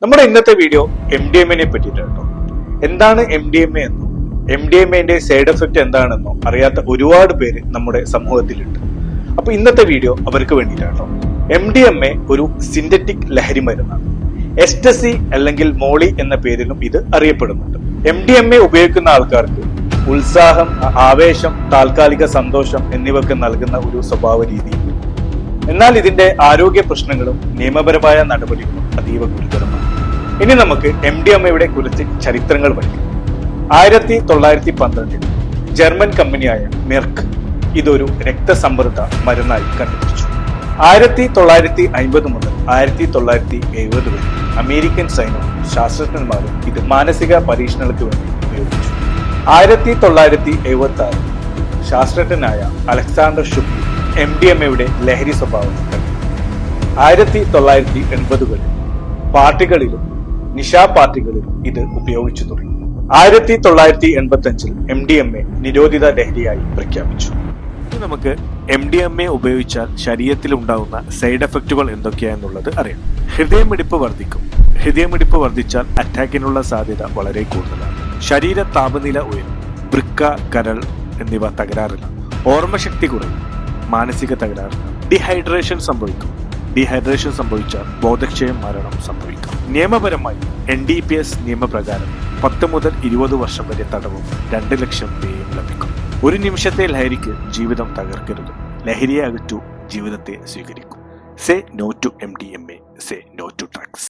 നമ്മുടെ ഇന്നത്തെ video MDMA പറ്റിയിട്ടോ. എന്താണ് MDMA എന്നും MDMA സൈഡ് എഫക്ട് എന്താണെന്നോ അറിയാത്ത ഒരുപാട് പേര് നമ്മുടെ സമൂഹത്തിലുണ്ട്. അപ്പൊ ഇന്നത്തെ വീഡിയോ അവർക്ക് വേണ്ടിയിട്ടാട്ടോ. MDMA ഒരു സിന്തറ്റിക് ലഹരി മരുന്നാണ്. എസ്റ്റസി അല്ലെങ്കിൽ മോളി എന്ന പേരിലും ഇത് അറിയപ്പെടുന്നുണ്ട്. MDMA ഉപയോഗിക്കുന്ന ആൾക്കാർക്ക് ഉത്സാഹം, ആവേശം, താൽക്കാലിക സന്തോഷം എന്നിവയൊക്കെ നൽകുന്ന ഒരു സ്വഭാവ രീതിയുണ്ട്. എന്നാൽ ഇതിന്റെ ആരോഗ്യ പ്രശ്നങ്ങളും നിയമപരമായ നടപടികളും അതീവ ഗുരുതരമാണ്. ഇനി നമുക്ക് MDMA കുറിച്ച് ചരിത്രങ്ങൾ പഠിക്കാം. 1912 ജർമ്മൻ കമ്പനിയായ മെർക്ക് ഇതൊരു രക്തസമ്മർദ്ദ മരുന്നായി കണ്ടുപിടിച്ചു. 1950 മുതൽ 1970 വരെ അമേരിക്കൻ സൈന്യവും ശാസ്ത്രജ്ഞന്മാരും ഇത് മാനസിക പരീക്ഷണങ്ങൾക്ക് വേണ്ടി ഉപയോഗിച്ചു. 1976 ശാസ്ത്രജ്ഞനായ അലക്സാണ്ടർ ഷുപ്ലി MDMA ലഹരി സ്വഭാവം കണ്ടു. 1980കളിൽ പാർട്ടികളിലും നിശാ പാർട്ടികളിലും ഇത് ഉപയോഗിച്ചു തുടങ്ങി. 1985 MDMA നിരോധിത ലഹരിയായി പ്രഖ്യാപിച്ചു. നമുക്ക് MDMA ഉപയോഗിച്ചാൽ ശരീരത്തിൽ ഉണ്ടാകുന്ന സൈഡ് എഫക്റ്റുകൾ എന്തൊക്കെയാണെന്നുള്ളത് അറിയാം. ഹൃദയമിടിപ്പ് വർദ്ധിക്കും. ഹൃദയമിടിപ്പ് വർദ്ധിച്ചാൽ അറ്റാക്കിനുള്ള സാധ്യത വളരെ കൂടുതലാണ്. ശരീര താപനില ഉയരും. വൃക്ക, കരൾ എന്നിവ തകരാറില്ല. ഓർമ്മശക്തി കുറയും. മാനസിക തകരാറില്ല. ഡീഹൈഡ്രേഷൻ സംഭവിക്കും. ഡീഹൈഡ്രേഷൻ സംഭവിച്ചാൽ ബോധക്ഷയം, മരണം സംഭവിക്കാം. നിയമപരമായി NDPS നിയമപ്രകാരം 10 മുതൽ 20 വർഷം വരെ തടവും 2 ലക്ഷം രൂപയും ലഭിക്കും. ഒരു നിമിഷത്തെ ലഹരിക്ക് ജീവിതം തകർക്കരുത്. ലഹരിയെ അകറ്റൂ, ജീവിതത്തെ സ്വീകരിക്കൂ. Say no to MDMA. Say no to drugs.